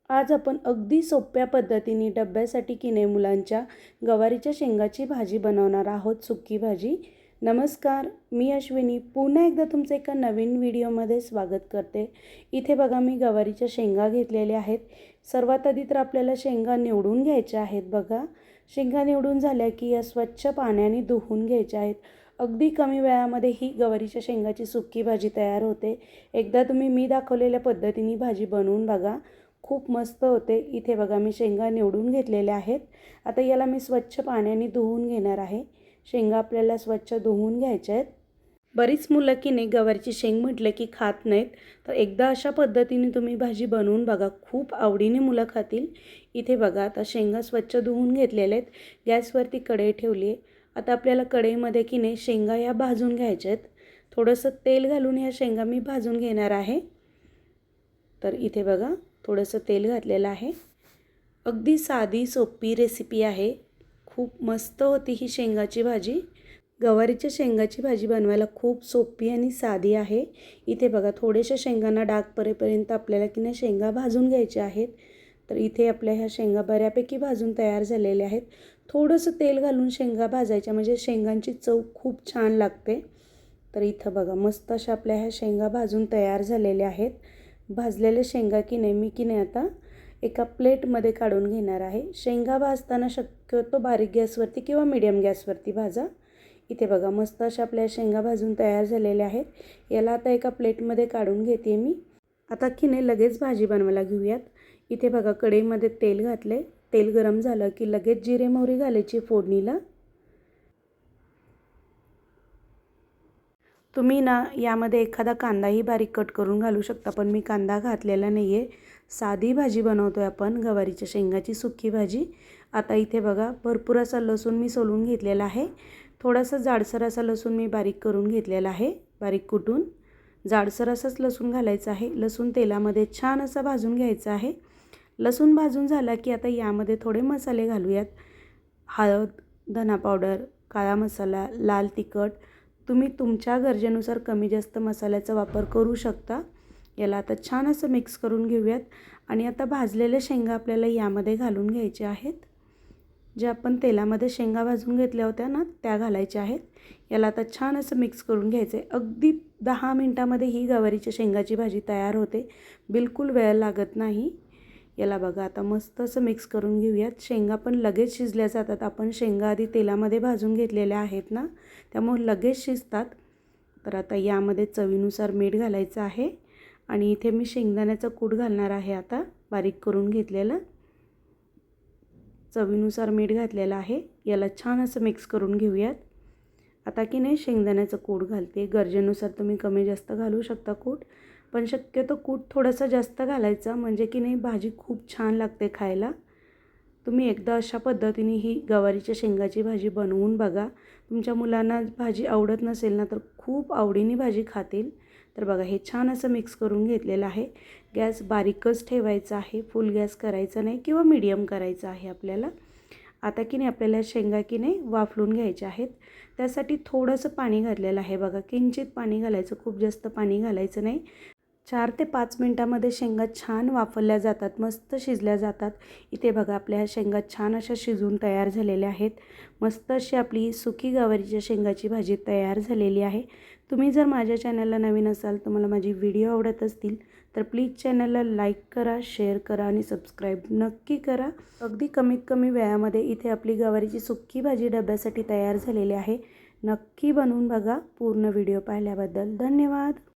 आज आपण अगदी सोप्या पद्धतीने डब्यासाठी की नाही मुलांच्या गवारीच्या शेंगाची भाजी बनवणार आहोत, सुकी भाजी। नमस्कार, मी अश्विनी पुन्हा एकदा तुमचं एका नवीन व्हिडिओमध्ये स्वागत करते। इथे बघा मी गवारीच्या शेंगा घेतलेल्या आहेत। सर्वात आधी तर आपल्याला शेंगा निवडून घ्यायच्या आहेत। बघा, शेंगा निवडून झाल्या की या स्वच्छ पाण्याने धुवून घ्यायच्या आहेत। अगदी कमी वेळामध्ये ही गवारीच्या शेंगाची सुकी भाजी तयार होते। एकदा तुम्ही मी दाखवलेल्या पद्धतीने भाजी बनवून बघा, खूप मस्त होते। इथे बघा मी शेंगा निवडून घेतलेल्या आहेत। आता याला मी स्वच्छ पाण्याने धुवून घेणार आहे। शेंगा आपल्याला स्वच्छ धुवून घ्यायच्या आहेत। बरीच मुलं की नाही गवारीची शेंग म्हटलं की खात नाहीत, तर एकदा अशा पद्धतीने तुम्ही भाजी बनवून बघा, खूप आवडीने मुलं खातील। इथे बघा आता शेंगा स्वच्छ धुवून घेतलेल्या आहेत। गॅसवरती कढई ठेवली आहे। आता आपल्याला कढईमध्ये की नाही शेंगा या भाजून घ्यायच्या आहेत। थोडंसं तेल घालून या शेंगा मी भाजून घेणार आहे। तर इथे बघा थोडंसं तेल घातलेलं आहे। अगदी साधी सोपी रेसिपी आहे, खूप मस्त होती ही शेंगाची भाजी। गवारीच्या शेंगाची भाजी बनवायला खूप सोपी आणि साधी आहे। इथे बघा थोडेशा शेंगांना डाग पडेपर्यंत आपल्याला की नाही शेंगा भाजून घ्यायच्या आहेत। तर इथे आपल्या ह्या शेंगा बऱ्यापैकी भाजून तयार झालेल्या आहेत। थोडंसं तेल घालून शेंगा भाजायच्या म्हणजे शेंगांची चव खूप छान लागते। तर इथं बघा मस्त अशा आपल्या ह्या शेंगा भाजून तयार झालेल्या आहेत। भाजलेले शेंगा की नाही मी की नाही आता एका प्लेटमध्ये काढून घेणार आहे। शेंगा भाजताना शक्यतो बारीक गॅसवरती किंवा मीडियम गॅसवरती भाजा। इथे बघा मस्त अशा आपल्या शेंगा भाजून तयार झालेल्या आहेत। याला आता एका प्लेटमध्ये काढून घेते मी। आता की नाही लगेच भाजी बनवायला घेऊयात। इथे बघा कढईमध्ये तेल घातले। तेल गरम झालं की लगेच जिरे मोहरी घालायची फोडणीला। तुम्ही ना यामध्ये एखादा कांदाही बारीक कट करून घालू शकता, पण मी कांदा घातलेला नाही आहे। साधी भाजी बनवतोय आपण, गवारीच्या शेंगाची सुकी भाजी। आता इथे बघा भरपूर असा लसूण मी सोलून घेतलेला आहे। थोडासा जाडसर असा लसूण मी बारीक करून घेतलेला आहे, बारीक कुटून। जाडसर असाच लसूण घालायचा आहे। लसूण तेलामध्ये छान असा भाजून घ्यायचा आहे। लसूण भाजून झाला की आता यामध्ये थोडे मसाले घालूयात। हळद, धना पावडर, काळा मसाला, लाल तिखट। तुम्ही तुमच्या गरजेनुसार कमी जास्त मसाल्याचा वापर करू शकता। याला आता छान असं मिक्स करून घेऊयात आणि आता भाजलेले शेंगा आपल्याला यामध्ये घालून घ्यायचे आहेत। जे आपण तेलामध्ये शेंगा भाजून घेतल्या होत्या ना, त्या घालायच्या आहेत। याला आता छान असं मिक्स करून घ्यायचं आहे। अगदी 10 मिनिटामध्ये ही गवारीच्या शेंगाची भाजी तयार होते, बिलकुल वेळ लागत नाही। याला बघा आता मस्त असं मिक्स करून घेऊयात। शेंगा पण लगेच शिजल्या जातात, आपण शेंगा आधी तेलामध्ये भाजून घेतलेल्या आहेत ना, त्यामुळे लगेच शिजतात। तर आता यामध्ये चवीनुसार मीठ घालायचं आहे आणि इथे मी शेंगदाण्याचा कूट घालणार आहे आता, बारीक करून घेतलेलं। चवीनुसार मीठ घातलेलं आहे। याला छान असं मिक्स करून घेऊयात। आता की नाही शेंगदाण्याचा कूट घालते, गरजेनुसार तुम्ही कमी जास्त घालू शकता कूट, पण शक्यतो कूट थोडासा जास्त घालायचा म्हणजे की नाही भाजी खूप छान लागते खायला। तुम्ही एकदा अशा पद्धतीने ही गवारीच्या शेंगाची भाजी बनवून बघा। तुमच्या मुलांना भाजी आवडत नसेल ना, तर खूप आवडीने भाजी खातील। तर बघा हे छान असं मिक्स करून घेतलेलं आहे। गॅस बारीकच ठेवायचा आहे, फुल गॅस करायचा नाही किंवा मीडियम करायचा आहे आपल्याला। आता की नाही आपल्याला शेंगा की नाही वाफलून घ्यायच्या आहेत। त्यासाठी थोडंसं पाणी घातलेलं आहे। बघा किंचित पाणी घालायचं, खूप जास्त पाणी घालायचं नाही। 4 ते 5 मिनिटांमध्ये शेंगा छान वाफवल्या जातात, मस्त शिजल्या जातात। इथे बघा आपल्या शेंगा छान अशा शिजून तयार झालेल्या आहेत। मस्त अशी आपली सुकी गवारीच्या शेंगाची भाजी तयार झालेली आहे। तुम्ही जर माझ्या चॅनलला नवीन असाल, तुम्हाला माझी व्हिडिओ आवडत असतील, तर प्लीज चॅनलला लाईक करा, शेअर करा आणि सबस्क्राईब नक्की करा। अगदी कमीत कमी वेळामध्ये इथे आपली गवारीची सुकी भाजी डब्यासाठी तयार झालेली आहे। नक्की बनवून बघा। पूर्ण व्हिडिओ पाहिल्याबद्दल धन्यवाद।